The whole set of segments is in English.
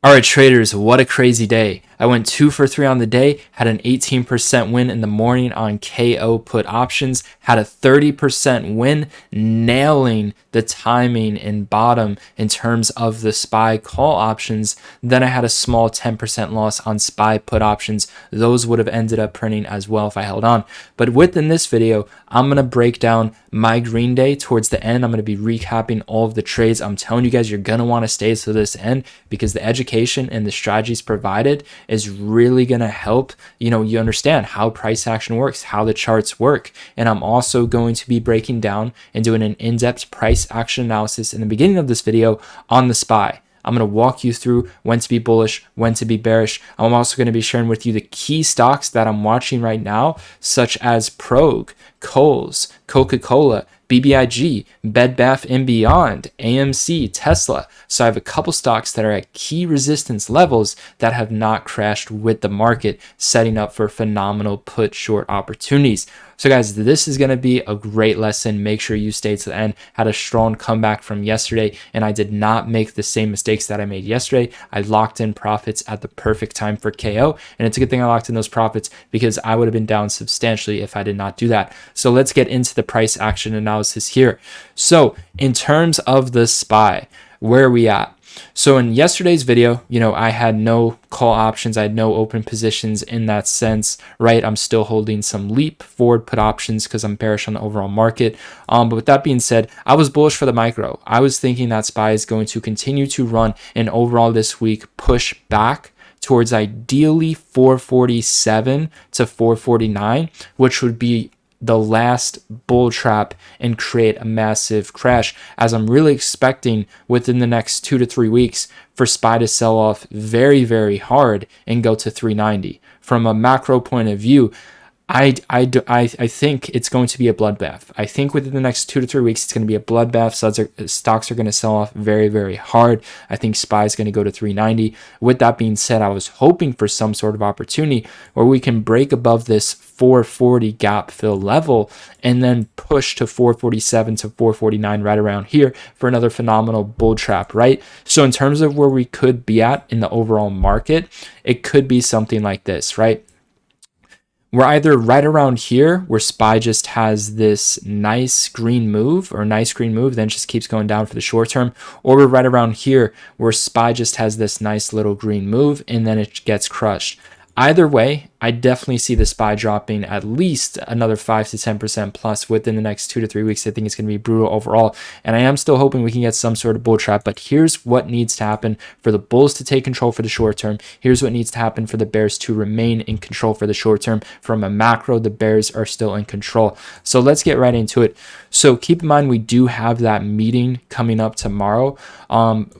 All right, traders, what a crazy day. I went 2 for 3 on the day, had an 18% win in the morning on KO put options, had a 30% win, nailing the timing and bottom in terms of the SPY call options. Then I had a small 10% loss on SPY put options. Those would have ended up printing as well if I held on. But within this video, I'm going to break down my green day towards the end. I'm going to be recapping all of the trades. I'm telling you guys, you're going to want to stay to this end because the education and the strategies provided is really going to help you understand how price action works, how the charts work. And I'm also going to be breaking down and doing an in-depth price action analysis in the beginning of this video on the SPY. I'm going to walk you through when to be bullish, when to be bearish. I'm also going to be sharing with you the key stocks that I'm watching right now, such as PROG, Kohl's, Coca-Cola, BBIG, Bed Bath & Beyond, AMC, Tesla. So I have a couple stocks that are at key resistance levels that have not crashed with the market, setting up for phenomenal put short opportunities. So guys, this is going to be a great lesson. Make sure you stay to the end. Had a strong comeback from yesterday, and I did not make the same mistakes that I made yesterday. I locked in profits at the perfect time for KO, and it's a good thing I locked in those profits because I would have been down substantially if I did not do that. So let's get into the price action analysis here. So in terms of the SPY, where are we at? So in yesterday's video, I had no call options. I had no open positions in that sense, right? I'm still holding some leap forward put options because I'm bearish on the overall market. But with that being said, I was bullish for the micro. I was thinking that SPY is going to continue to run and overall this week push back towards ideally 447 to 449, which would be the last bull trap and create a massive crash, as I'm really expecting within the next 2 to 3 weeks for SPY to sell off very, very hard and go to 390. From a macro point of view, I think it's going to be a bloodbath. I think within the next 2 to 3 weeks, it's going to be a bloodbath. So stocks are going to sell off very, very hard. I think SPY is going to go to 390. With that being said, I was hoping for some sort of opportunity where we can break above this 440 gap fill level and then push to 447 to 449 right around here for another phenomenal bull trap, right? So in terms of where we could be at in the overall market, it could be something like this, right? We're either right around here where SPY just has this nice green move then just keeps going down for the short term, or we're right around here where SPY just has this nice little green move and then it gets crushed. Either way, I definitely see the SPY dropping at least another 5 to 10% plus within the next 2 to 3 weeks. I think it's going to be brutal overall. And I am still hoping we can get some sort of bull trap. But here's what needs to happen for the bulls to take control for the short term. Here's what needs to happen for the bears to remain in control for the short term. From a macro, the bears are still in control. So let's get right into it. So keep in mind, we do have that meeting coming up tomorrow.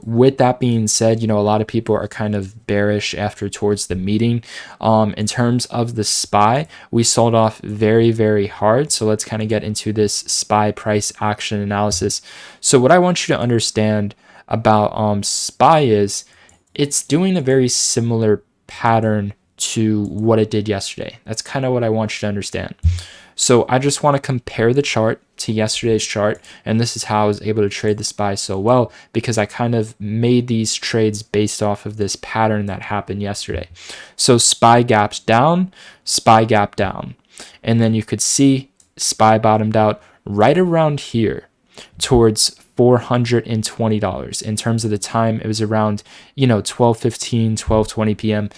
With that being said, a lot of people are kind of bearish after towards the meeting. In terms of the SPY, we sold off very, very hard. So let's kind of get into this SPY price action analysis. So what I want you to understand about SPY is it's doing a very similar pattern to what it did yesterday. That's kind of what I want you to understand. So I just want to compare the chart to yesterday's chart, and this is how I was able to trade the SPY so well, because I kind of made these trades based off of this pattern that happened yesterday. So SPY gaps down, SPY gap down, and then you could see SPY bottomed out right around here towards $420. In terms of the time, it was around 12:15, 12:20 p.m.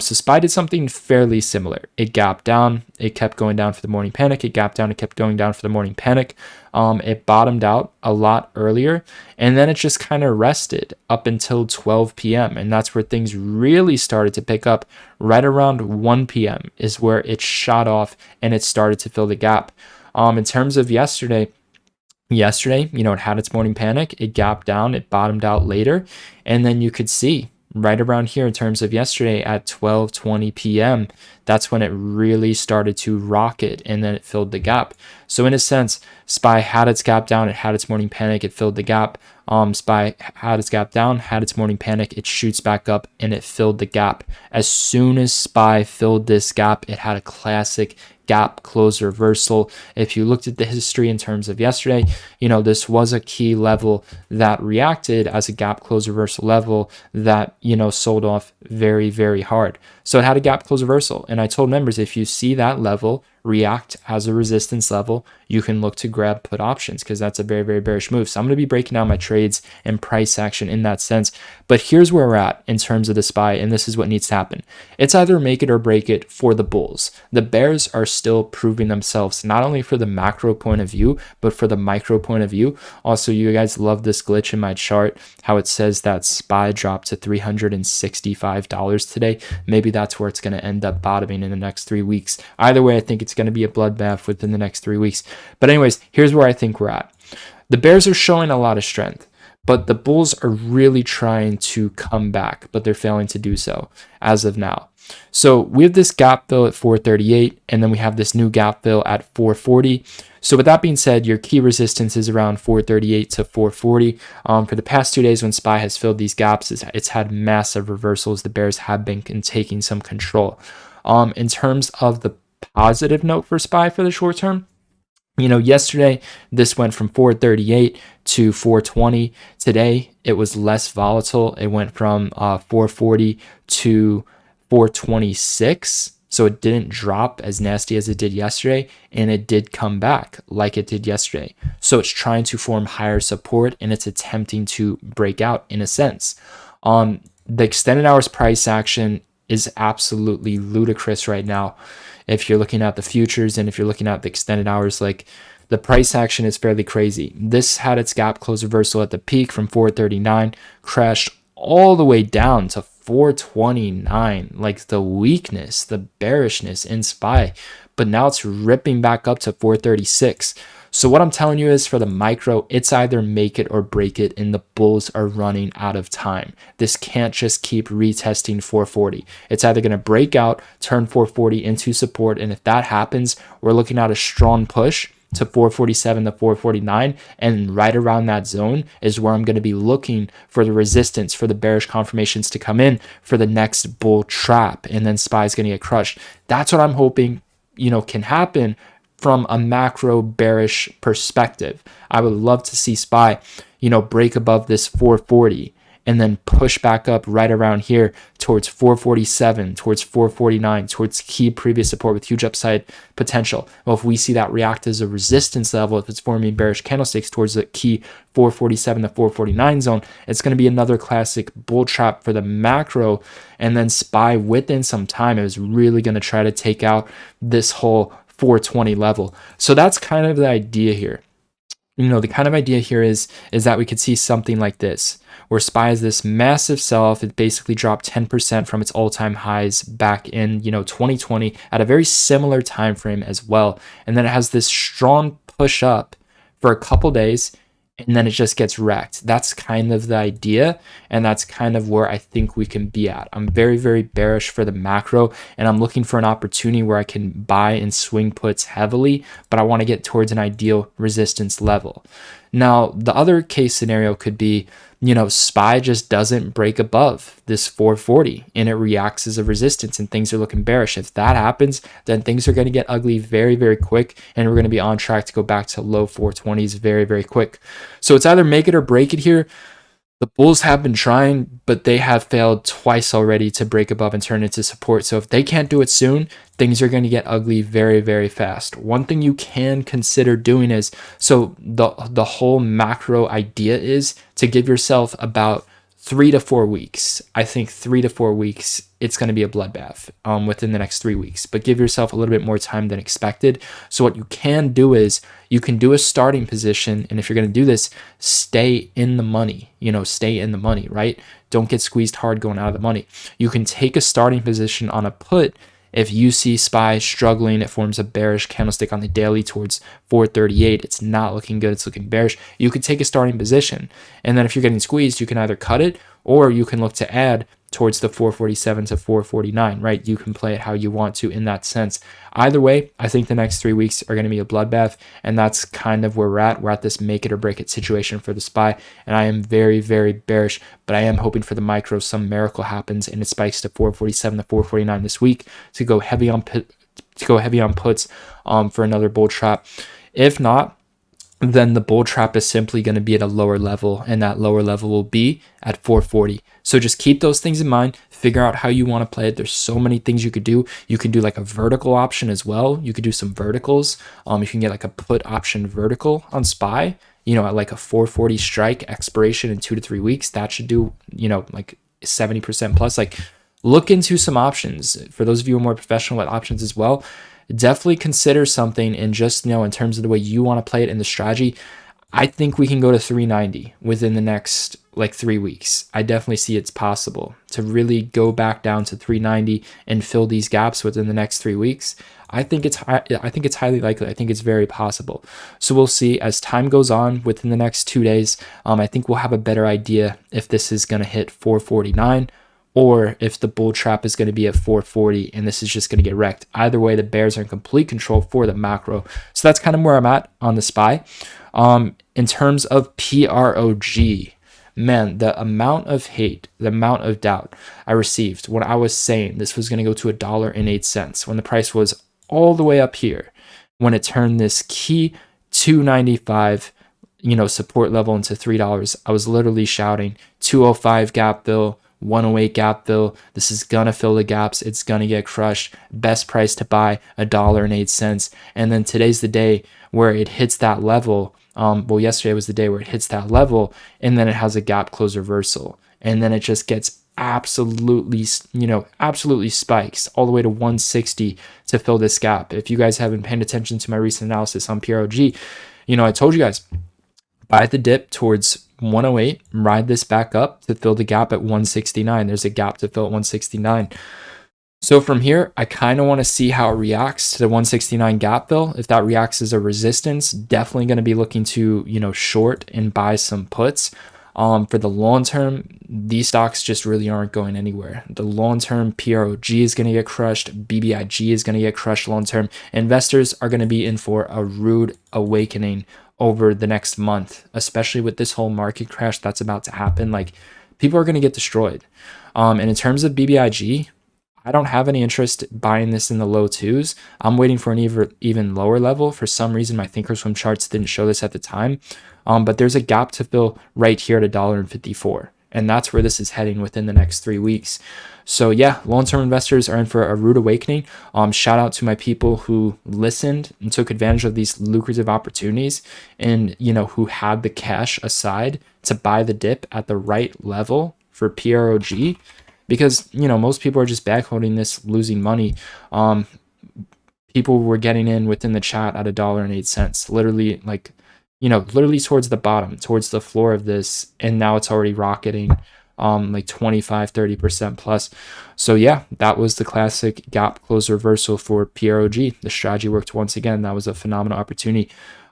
So SPY did something fairly similar. It gapped down, it kept going down for the morning panic, it gapped down, it kept going down for the morning panic. It bottomed out a lot earlier, and then it just kind of rested up until 12 p.m. And that's where things really started to pick up. Right around 1 p.m. is where it shot off and it started to fill the gap. In terms of yesterday, it had its morning panic, it gapped down, it bottomed out later, and then you could see right around here in terms of yesterday at 12:20 p.m., that's when it really started to rocket and then it filled the gap. So in a sense, SPY had its gap down, it had its morning panic, it filled the gap. SPY had its gap down, had its morning panic, it shoots back up, and it filled the gap. As soon as SPY filled this gap, it had a classic gap close reversal. If you looked at the history in terms of yesterday, this was a key level that reacted as a gap close reversal level that, sold off very, very hard. So it had a gap close reversal. And I told members, if you see that level react as a resistance level, you can look to grab put options because that's a very, very bearish move. So I'm going to be breaking down my trades and price action in that sense. But here's where we're at in terms of the SPY, and this is what needs to happen. It's either make it or break it for the bulls. The bears are still proving themselves, not only for the macro point of view, but for the micro point of view. Also, you guys love this glitch in my chart, how it says that SPY dropped to $365 today. Maybe that's where it's going to end up bottoming in the next 3 weeks. Either way, I think it's going to be a bloodbath within the next 3 weeks. But anyways, here's where I think we're at. The bears are showing a lot of strength, but the bulls are really trying to come back, but they're failing to do so as of now. So we have this gap fill at 438, and then we have this new gap fill at 440. So with that being said, your key resistance is around 438 to 440. For the past 2 days when SPY has filled these gaps, it's had massive reversals. The bears have been taking some control. In terms of the positive note for SPY for the short term, yesterday this went from 438 to 420. Today it was less volatile. It went from 440 to 426. So it didn't drop as nasty as it did yesterday, and it did come back like it did yesterday. So it's trying to form higher support, and it's attempting to break out in a sense. The extended hours price action is absolutely ludicrous right now. If you're looking at the futures and if you're looking at the extended hours, like the price action is fairly crazy. This had its gap close reversal at the peak from 439, crashed all the way down to 429, like the weakness, the bearishness in SPY, but now it's ripping back up to 436. So what I'm telling you is for the micro, it's either make it or break it, and the bulls are running out of time. This can't just keep retesting 440. It's either going to break out, turn 440 into support, and if that happens, we're looking at a strong push to 447 to 449, and right around that zone is where I'm going to be looking for the resistance, for the bearish confirmations to come in for the next bull trap, and then SPY is going to get crushed. That's what I'm hoping can happen from a macro bearish perspective. I would love to see SPY break above this 440 and then push back up right around here towards 447, towards 449, towards key previous support with huge upside potential. Well, if we see that react as a resistance level, if it's forming bearish candlesticks towards the key 447 to 449 zone, it's going to be another classic bull trap for the macro. And then SPY within some time is really going to try to take out this whole 420 level. So that's kind of the idea here. The kind of idea here is that we could see something like this, where SPY has this massive sell-off. It basically dropped 10% from its all-time highs back in 2020 at a very similar time frame as well. And then it has this strong push up for a couple days, and then it just gets wrecked. That's kind of the idea, and that's kind of where I think we can be at. I'm very, very bearish for the macro, and I'm looking for an opportunity where I can buy and swing puts heavily, but I want to get towards an ideal resistance level. Now, the other case scenario could be, SPY just doesn't break above this 440 and it reacts as a resistance and things are looking bearish. If that happens, then things are going to get ugly very, very quick, and we're going to be on track to go back to low 420s very, very quick. So it's either make it or break it here. The bulls have been trying, but they have failed twice already to break above and turn into support. So if they can't do it soon, things are going to get ugly very, very fast. One thing you can consider doing is, so the whole macro idea is to give yourself about 3 to 4 weeks. I think 3 to 4 weeks, it's going to be a bloodbath within the next 3 weeks, but give yourself a little bit more time than expected. So what you can do is you can do a starting position. And if you're going to do this, stay in the money, stay in the money, right? Don't get squeezed hard going out of the money. You can take a starting position on a put. If you see SPY struggling, it forms a bearish candlestick on the daily towards 438. It's not looking good. It's looking bearish. You could take a starting position. And then if you're getting squeezed, you can either cut it or you can look to add towards the 447 to 449, right? You can play it how you want to in that sense. Either way, I think the next 3 weeks are going to be a bloodbath, and that's kind of where we're at. We're at this make it or break it situation for the SPY, and I am very, very bearish, but I am hoping for the micro some miracle happens and it spikes to 447 to 449 this week to go heavy on puts for another bull trap. If not, then the bull trap is simply going to be at a lower level, and that lower level will be at 440. So just keep those things in mind. Figure out how you want to play it. There's so many things you could do. You can do like a vertical option as well. You could do some verticals. You can get like a put option vertical on SPY, at like a 440 strike expiration in 2 to 3 weeks. That should do, like 70% plus. Like, look into some options. For those of you who are more professional at options as well, definitely consider something, and just in terms of the way you want to play it in the strategy, I think we can go to 390 within the next like 3 weeks. I definitely see it's possible to really go back down to 390 and fill these gaps within the next 3 weeks. I think it's highly likely. I think it's very possible. So we'll see as time goes on within the next 2 days. I think we'll have a better idea if this is going to hit 449 or if the bull trap is going to be at 440 and this is just going to get wrecked. Either way, the bears are in complete control for the macro. So that's kind of where I'm at on the SPY. In terms of PROG, man, the amount of hate, the amount of doubt I received when I was saying this was going to go to $1.08, when the price was all the way up here, when it turned this key 295 support level into $3, I was literally shouting 205 gap fill, 108 gap fill. This is gonna fill the gaps. It's gonna get crushed. Best price to buy, $1.08. And then today's the day where it hits that level. Yesterday was the day where it hits that level, and then it has a gap close reversal, and then it just gets absolutely spikes all the way to 160 to fill this gap. If you guys haven't paid attention to my recent analysis on PROG, I told you guys, buy the dip towards 108, ride this back up to fill the gap at 169. There's a gap to fill at 169. So from here, I kind of want to see how it reacts to the 169 gap fill. If that reacts as a resistance, definitely going to be looking to, short and buy some puts. For the long term, these stocks just really aren't going anywhere. The long term PROG is going to get crushed. BBIG is going to get crushed long term. Investors are going to be in for a rude awakening over the next month, especially with this whole market crash that's about to happen. Like, people are going to get destroyed. And in terms of BBIG, I don't have any interest buying this in the low twos. I'm waiting for an even lower level. For some reason, my Thinkorswim charts didn't show this at the time. But there's a gap to fill right here at $1.54. And that's where this is heading within the next 3 weeks. So yeah, long-term investors are in for a rude awakening. Shout out to my people who listened and took advantage of these lucrative opportunities, and who had the cash aside to buy the dip at the right level for PROG. Because, most people are just backholding this, losing money. People were getting in within the chat at $1.08, literally literally towards the bottom, towards the floor of this. And now it's already rocketing like 25-30% plus. So yeah, that was the classic gap close reversal for PROG. The strategy worked once again. That was a phenomenal opportunity.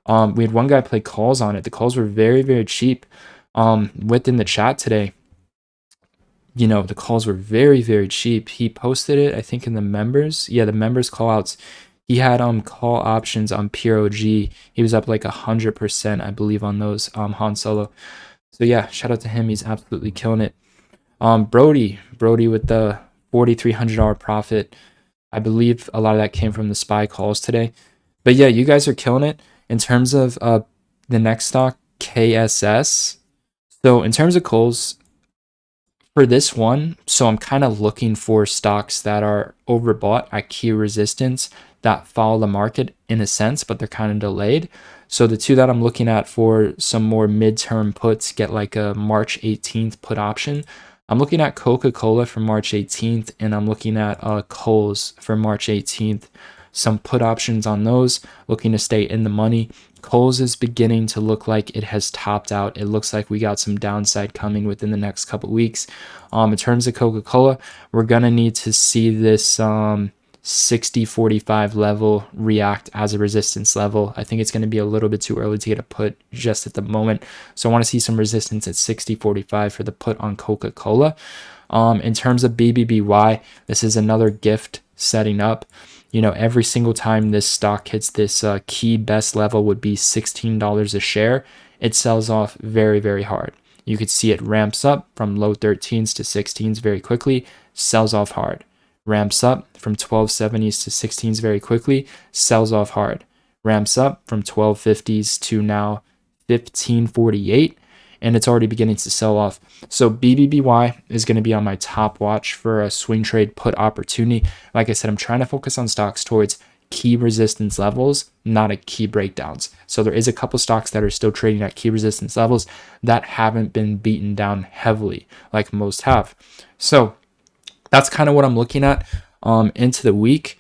We had one guy play calls on it. The calls were very, very cheap. Within the chat today, the calls were very, very cheap. He posted it, I think, in the members. Yeah, the members call outs. He had call options on PROG. He was up like 100%, I believe, on those Han Solo. So yeah, shout out to him. He's absolutely killing it. Brody with the $4,300 profit. I believe a lot of that came from the SPY calls today. But yeah, you guys are killing it. In terms of the next stock, KSS. So in terms of calls, for this one, so I'm kind of looking for stocks that are overbought at key resistance that follow the market in a sense, but they're kind of delayed. So the two that I'm looking at for some more midterm puts, get like a March 18th put option. I'm looking at Coca-Cola for March 18th, and I'm looking at Kohl's for March 18th. Some put options on those, looking to stay in the money. Kohl's is beginning to look like it has topped out. It looks like we got some downside coming within the next couple weeks. In terms of Coca-Cola, we're going to need to see this 60-45 level react as a resistance level. I think it's going to be a little bit too early to get a put just at the moment. So I want to see some resistance at 60-45 for the put on Coca-Cola. In terms of BBBY, this is another gift setting up. Every single time this stock hits this key best level would be $16 a share. It sells off very, very hard. You could see it ramps up from low 13s to 16s very quickly, sells off hard. Ramps up from 1270s to 16s very quickly, sells off hard. Ramps up from 1250s to now 1548, and it's already beginning to sell off. So BBBY is going to be on my top watch for a swing trade put opportunity. Like I said, I'm trying to focus on stocks towards key resistance levels, not at key breakdowns. So there is a couple stocks that are still trading at key resistance levels that haven't been beaten down heavily like most have. So that's kind of what I'm looking at into the week.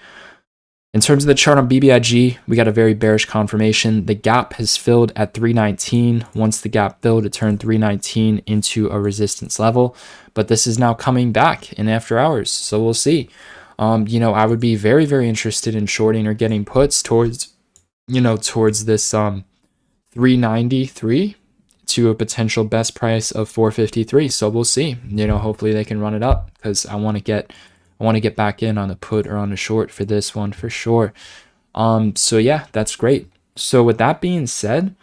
In terms of the chart on BBIG, we got a very bearish confirmation. The gap has filled at 319. Once the gap filled, it turned 319 into a resistance level. But this is now coming back in after hours. So we'll see. I would be very, very interested in shorting or getting puts towards this 393 to a potential best price of 453. So we'll see. Hopefully they can run it up because I want to get back in on the put or on the short for this one for sure. So yeah, that's great. So with that being said,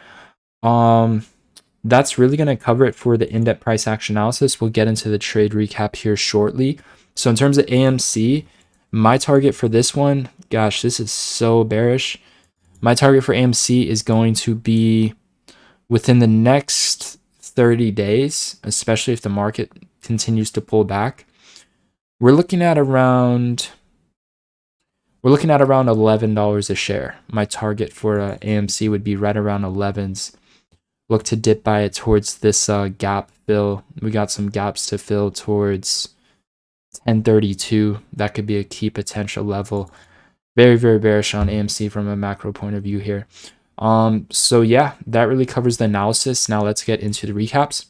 that's really going to cover it for the in-depth price action analysis. We'll get into the trade recap here shortly. So in terms of AMC, my target for this one, gosh, this is so bearish. My target for AMC is going to be within the next 30 days, especially if the market continues to pull back. We're looking at around $11 a share. My target for AMC would be right around 11s. Look to dip by it towards this gap fill. We got some gaps to fill towards 1032. That could be a key potential level. Very, very bearish on AMC from a macro point of view here. So yeah, that really covers the analysis. Now let's get into the recaps.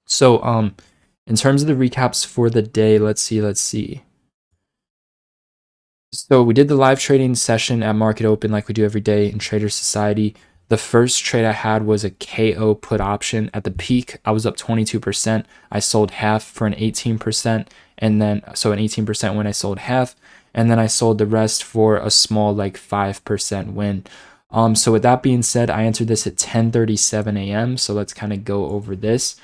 So in terms of the recaps for the day, let's see. So we did the live trading session at Market Open like we do every day in Trader Society. The first trade I had was a KO put option. At the peak, I was up 22%. I sold half for an 18%, and then so an 18% win, I sold half, and then I sold the rest for a small 5% win. So with that being said, I entered this at 10:37 a.m. So let's kind of go over this.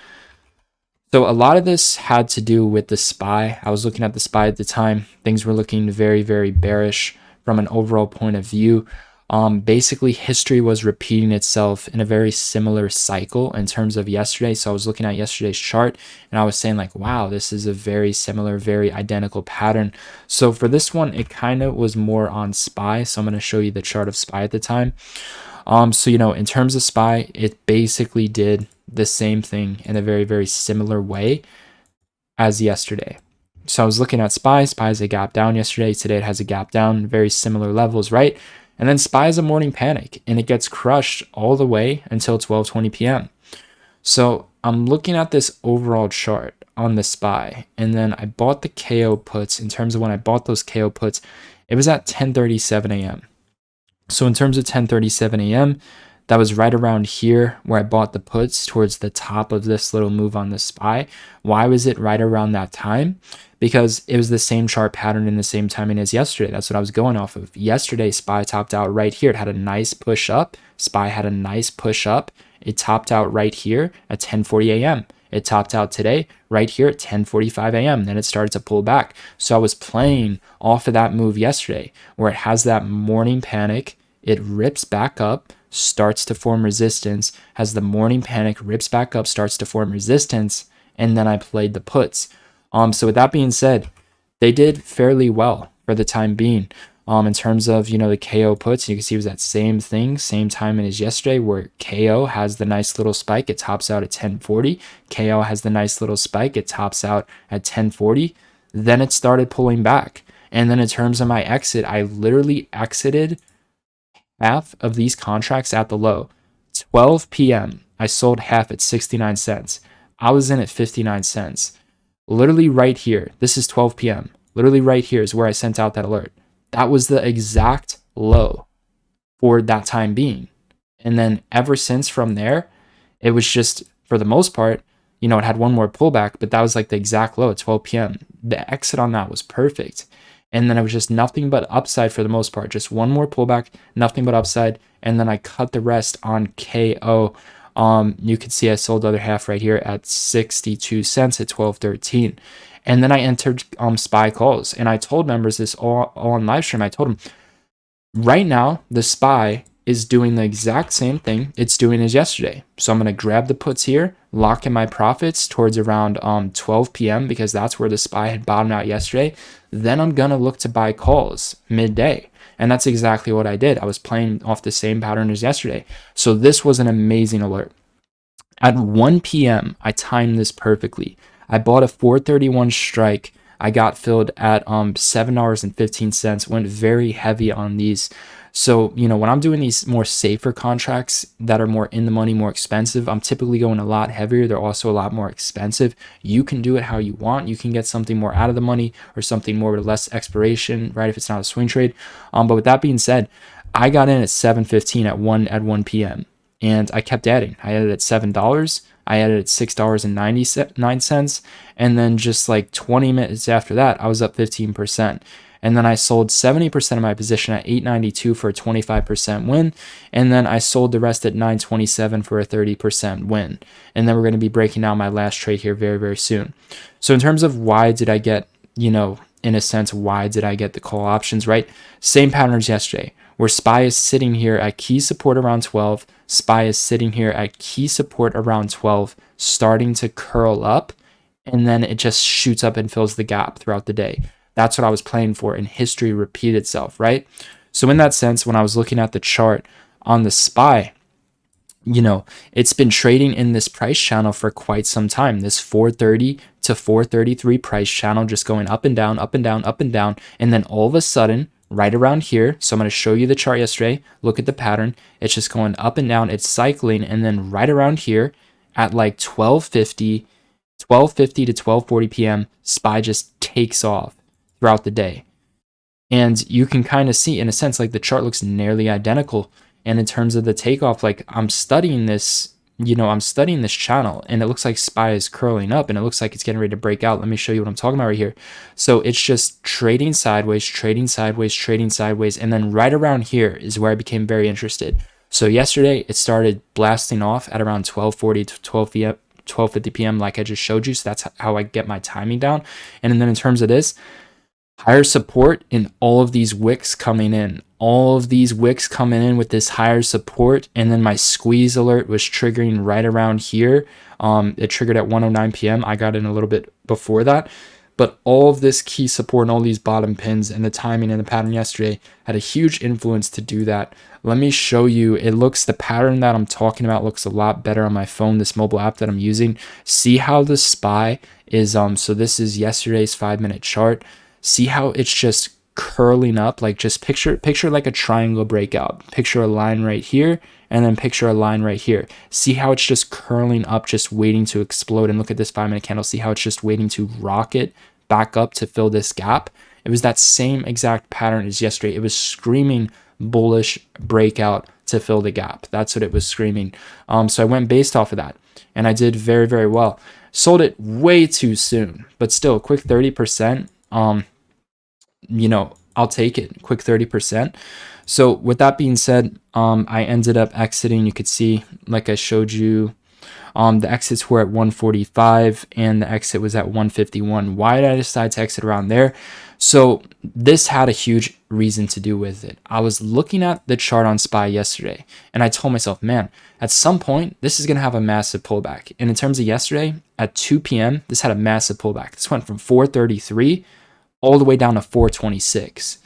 So a lot of this had to do with the SPY. I was looking at the SPY at the time. Things were looking very, very bearish from an overall point of view. Basically, history was repeating itself in a very similar cycle in terms of yesterday. So I was looking at yesterday's chart and I was saying wow, this is a very similar, very identical pattern. So for this one, it kind of was more on SPY. So I'm going to show you the chart of SPY at the time. So, in terms of SPY, it basically did the same thing in a very, very similar way as yesterday. So I was looking at SPY. SPY has a gap down yesterday. Today it has a gap down, very similar levels, right? And then SPY is a morning panic and it gets crushed all the way until 12:20 p.m. So I'm looking at this overall chart on the SPY, and then I bought the KO puts. In terms of when I bought those KO puts, it was at 10:37 a.m. So in terms of 10:37 a.m., that was right around here where I bought the puts towards the top of this little move on the SPY. Why was it right around that time? Because it was the same chart pattern in the same timing as yesterday. That's what I was going off of. Yesterday, SPY topped out right here. It had a nice push up. SPY had a nice push up. It topped out right here at 10:40 a.m. It topped out today right here at 10:45 a.m. Then it started to pull back. So I was playing off of that move yesterday where it has that morning panic. It rips back up, starts to form resistance, has the morning panic, rips back up, starts to form resistance, and then I played the puts. So with that being said, they did fairly well for the time being. In terms of, the KO puts, you can see it was that same thing, same timing as yesterday, where KO has the nice little spike. It tops out at 10:40. KO has the nice little spike. It tops out at 10:40. Then it started pulling back. And then in terms of my exit, I literally exited half of these contracts at the low. 12 p.m. I sold half at 69 cents. I was in at 59 cents. Literally right here. This is 12 p.m. Literally right here is where I sent out that alert. That was the exact low for that time being. And then ever since from there, it was just, for the most part, it had one more pullback, but that was like the exact low at 12 p.m. The exit on that was perfect. And then it was just nothing but upside for the most part. Just one more pullback, nothing but upside. And then I cut the rest on KO. You can see I sold the other half right here at 62 cents at 12.13. And then I entered SPY calls. And I told members this all on live stream. I told them, right now, the SPY is doing the exact same thing it's doing as yesterday. So I'm going to grab the puts here, lock in my profits towards around 12 p.m. because that's where the SPY had bottomed out yesterday. Then I'm going to look to buy calls midday. And that's exactly what I did. I was playing off the same pattern as yesterday. So this was an amazing alert. At 1 p.m., I timed this perfectly. I bought a 431 strike. I got filled at $7.15, went very heavy on these. So, when I'm doing these more safer contracts that are more in the money, more expensive, I'm typically going a lot heavier. They're also a lot more expensive. You can do it how you want. You can get something more out of the money or something more with less expiration, right? If it's not a swing trade. But with that being said, I got in at 7:15 at 1 p.m. and I kept adding. I added at $7. I added at $6.99. And then just like 20 minutes after that, I was up 15%. And then I sold 70% of my position at $8.92 for a 25% win. And then I sold the rest at $9.27 for a 30% win. And then we're going to be breaking down my last trade here very, very soon. So in terms of why did I get, in a sense, why did I get the call options, right? Same pattern as yesterday, where SPY is sitting here at key support around 12. SPY is sitting here at key support around 12, starting to curl up. And then it just shoots up and fills the gap throughout the day. That's what I was playing for, and history repeat itself, right? So in that sense, when I was looking at the chart on the SPY, it's been trading in this price channel for quite some time. This 430 to 433 price channel just going up and down, up and down, up and down. And then all of a sudden, right around here, so I'm going to show you the chart yesterday. Look at the pattern. It's just going up and down. It's cycling. And then right around here at like 12:50 to 12:40 p.m., SPY just takes off throughout the day. And you can kind of see, in a sense, like the chart looks nearly identical. And in terms of the takeoff, like I'm studying this, I'm studying this channel, and it looks like SPY is curling up, and it looks like it's getting ready to break out. Let me show you what I'm talking about right here. So it's just trading sideways, trading sideways, trading sideways. And then right around here is where I became very interested. So yesterday it started blasting off at around 12:40 to 12:50 p.m. like I just showed you. So that's how I get my timing down. And then in terms of this, higher support in all of these wicks coming in. All of these wicks coming in with this higher support. And then my squeeze alert was triggering right around here. It triggered at 1:09 p.m. I got in a little bit before that. But all of this key support and all these bottom pins and the timing and the pattern yesterday had a huge influence to do that. Let me show you. The pattern that I'm talking about looks a lot better on my phone, this mobile app that I'm using. See how the SPY is, so this is yesterday's 5-minute chart. See how it's just curling up, like just picture like a triangle breakout. Picture a line right here, and then picture a line right here. See how it's just curling up, just waiting to explode. And look at this 5-minute candle. See how it's just waiting to rocket back up to fill this gap. It was that same exact pattern as yesterday. It was screaming bullish breakout to fill the gap. That's what it was screaming. So I went based off of that, and I did very, very well. Sold it way too soon, but still a quick 30%. I'll take it. Quick 30%. So with that being said, I ended up exiting. You could see, like I showed you, the exits were at 145 and the exit was at 151. Why did I decide to exit around there? So this had a huge reason to do with it. I was looking at the chart on SPY yesterday, and I told myself, man, at some point, this is going to have a massive pullback. And in terms of yesterday, at 2 p.m., this had a massive pullback. This went from 433 all the way down to 426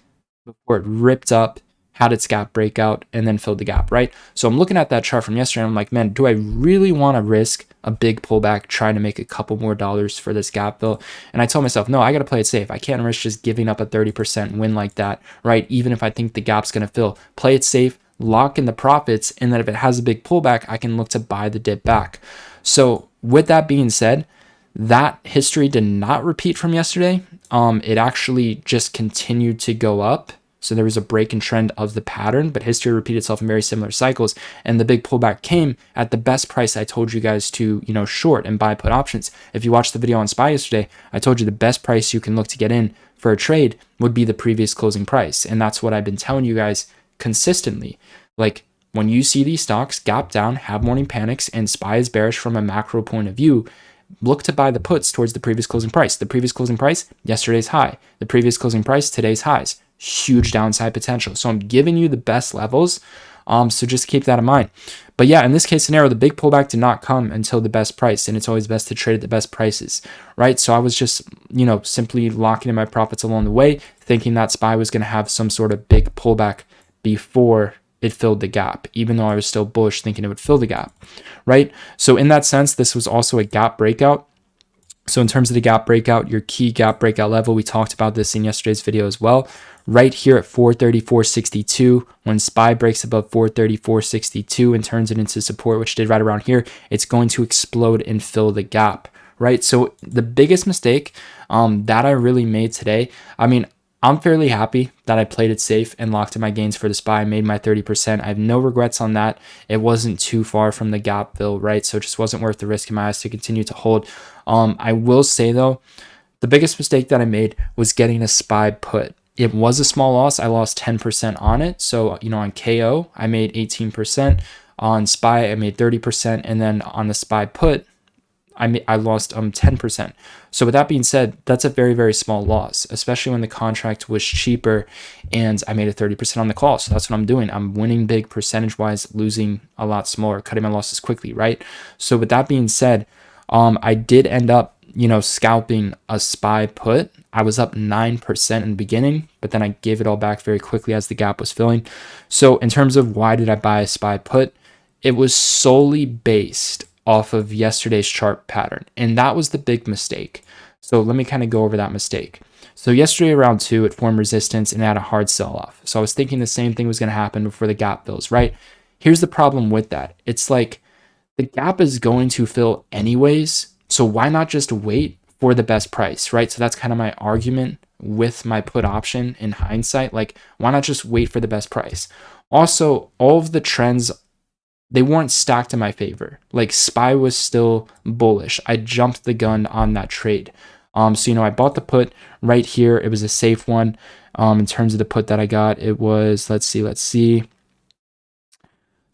before it ripped up, had its gap breakout, and then filled the gap, right? So I'm looking at that chart from yesterday, and I'm like, man, do I really want to risk a big pullback trying to make a couple more dollars for this gap fill? And I told myself, no, I got to play it safe. I can't risk just giving up a 30% win like that, right? Even if I think the gap's going to fill. Play it safe, lock in the profits, and then if it has a big pullback, I can look to buy the dip back. So with that being said, that history did not repeat from yesterday. It actually just continued to go up So there was a break in trend of the pattern, but history repeated itself in very similar cycles. And the big pullback came at the best price I told you guys to, short and buy put options. If you watched the video on SPY yesterday, I told you the best price you can look to get in for a trade would be the previous closing price. And that's what I've been telling you guys consistently. Like, when you see these stocks gap down, have morning panics, and SPY is bearish from a macro point of view, look to buy the puts towards the previous closing price. The previous closing price, yesterday's high. The previous closing price, today's highs. Huge downside potential. So I'm giving you the best levels. So just keep that in mind. But yeah, in this case scenario, the big pullback did not come until the best price, and it's always best to trade at the best prices, right? So I was just, simply locking in my profits along the way, thinking that SPY was going to have some sort of big pullback before it filled the gap, even though I was still bullish thinking it would fill the gap, right? So in that sense, this was also a gap breakout. So in terms of the gap breakout, your key gap breakout level, we talked about this in yesterday's video as well, right here at 434.62. When SPY breaks above 434.62 and turns it into support, which did right around here, it's going to explode and fill the gap, right? So the biggest mistake that I really made today, I'm fairly happy that I played it safe and locked in my gains for the SPY. I made my 30%. I have no regrets on that. It wasn't too far from the gap fill, right? So it just wasn't worth the risk in my eyes to continue to hold. I will say though, the biggest mistake that I made was getting a SPY put. It was a small loss. I lost 10% on it. So, on KO, I made 18%. On SPY, I made 30%. And then on the SPY put, I lost 10%. So with that being said, that's a very, very small loss, especially when the contract was cheaper and I made a 30% on the call. So that's what I'm doing. I'm winning big percentage-wise, losing a lot smaller, cutting my losses quickly, right? So with that being said, I did end up, scalping a SPY put. I was up 9% in the beginning, but then I gave it all back very quickly as the gap was filling. So in terms of why did I buy a SPY put, it was solely based off of yesterday's chart pattern. And that was the big mistake. So let me kind of go over that mistake. So yesterday around 2, it formed resistance and had a hard sell off. So I was thinking the same thing was going to happen before the gap fills, right? Here's the problem with that. It's like the gap is going to fill anyways. So why not just wait for the best price, right? So that's kind of my argument with my put option in hindsight. Like, why not just wait for the best price? Also, all of the trends, they weren't stacked in my favor. Like, SPY was still bullish. I jumped the gun on that trade. So, I bought the put right here. It was a safe one. In terms of the put that I got, it was, let's see.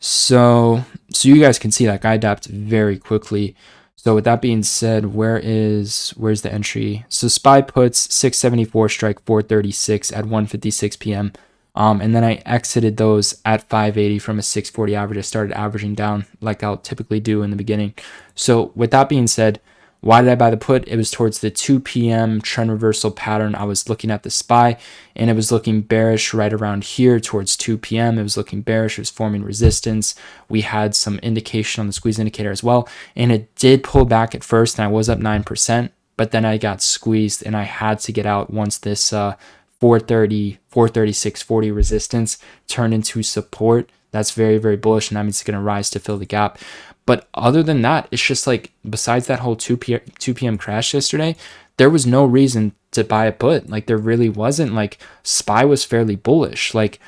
So you guys can see that guy adapted very quickly. So with that being said, where's the entry? So SPY puts 674 strike 436 at 1:56 p.m. And then I exited those at 580 from a 640 average. I started averaging down like I'll typically do in the beginning. So with that being said, why did I buy the put? It was towards the 2 p.m. trend reversal pattern. I was looking at the SPY and it was looking bearish right around here towards 2 p.m. It was looking bearish. It was forming resistance. We had some indication on the squeeze indicator as well. And it did pull back at first and I was up 9%, but then I got squeezed and I had to get out once this 436.40 resistance turned into support. That's very, very bullish, and that means it's going to rise to fill the gap. But other than that, it's just like, besides that whole 2 p.m. crash yesterday, there was no reason to buy a put. Like, there really wasn't. Like, SPY was fairly bullish. Like,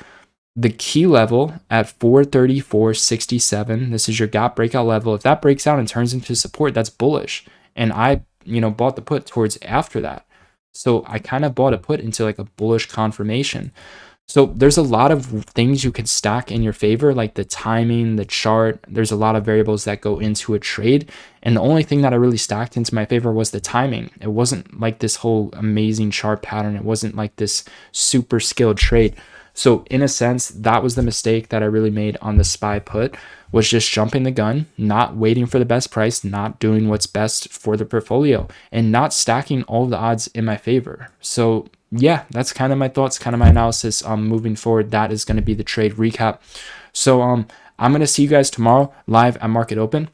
the key level at 434.67, this is your gap breakout level. If that breaks out and turns into support, that's bullish. And I, bought the put towards after that. So I kind of bought a put into like a bullish confirmation. So there's a lot of things you can stack in your favor, like the timing, the chart. There's a lot of variables that go into a trade. And the only thing that I really stacked into my favor was the timing. It wasn't like this whole amazing chart pattern. It wasn't like this super skilled trade. So in a sense, that was the mistake that I really made on the SPY put, was just jumping the gun, not waiting for the best price, not doing what's best for the portfolio, and not stacking all the odds in my favor. So yeah, that's kind of my thoughts, kind of my analysis. Moving forward, that is going to be the trade recap. So I'm going to see you guys tomorrow live at Market Open.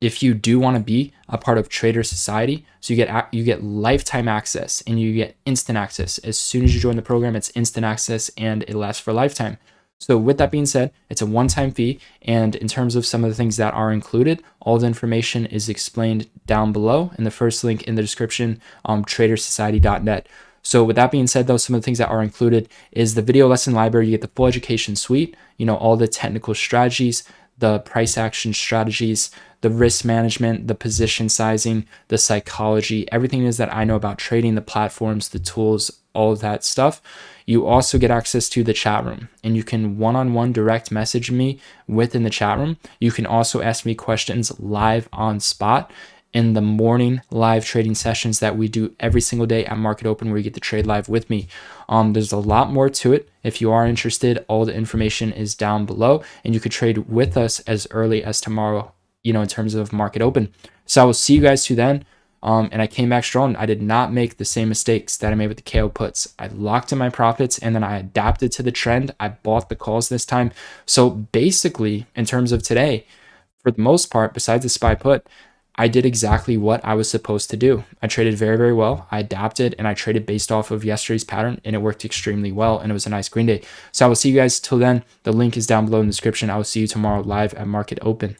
If you do want to be a part of Trader Society, so you get lifetime access and you get instant access. As soon as you join the program, it's instant access and it lasts for a lifetime. So with that being said, it's a one-time fee. And in terms of some of the things that are included, all the information is explained down below in the first link in the description, tradersociety.net. So with that being said, though, some of the things that are included is the video lesson library. You get the full education suite, all the technical strategies, the price action strategies, the risk management, the position sizing, the psychology, everything is that I know about trading, the platforms, the tools, all of that stuff. You also get access to the chat room, and you can one-on-one direct message me within the chat room. You can also ask me questions live on spot in the morning live trading sessions that we do every single day at Market Open, where you get to trade live with me. There's a lot more to it. If you are interested, all the information is down below, and you could trade with us as early as tomorrow, in terms of Market Open. So I will see you guys to then. And I came back strong. I did not make the same mistakes that I made with the KO puts. I locked in my profits, and then I adapted to the trend. I bought the calls this time. So basically, in terms of today, for the most part, besides the SPY put, I did exactly what I was supposed to do. I traded very, very well. I adapted, and I traded based off of yesterday's pattern, and it worked extremely well, and it was a nice green day. So I will see you guys till then. The link is down below in the description. I will see you tomorrow live at Market Open.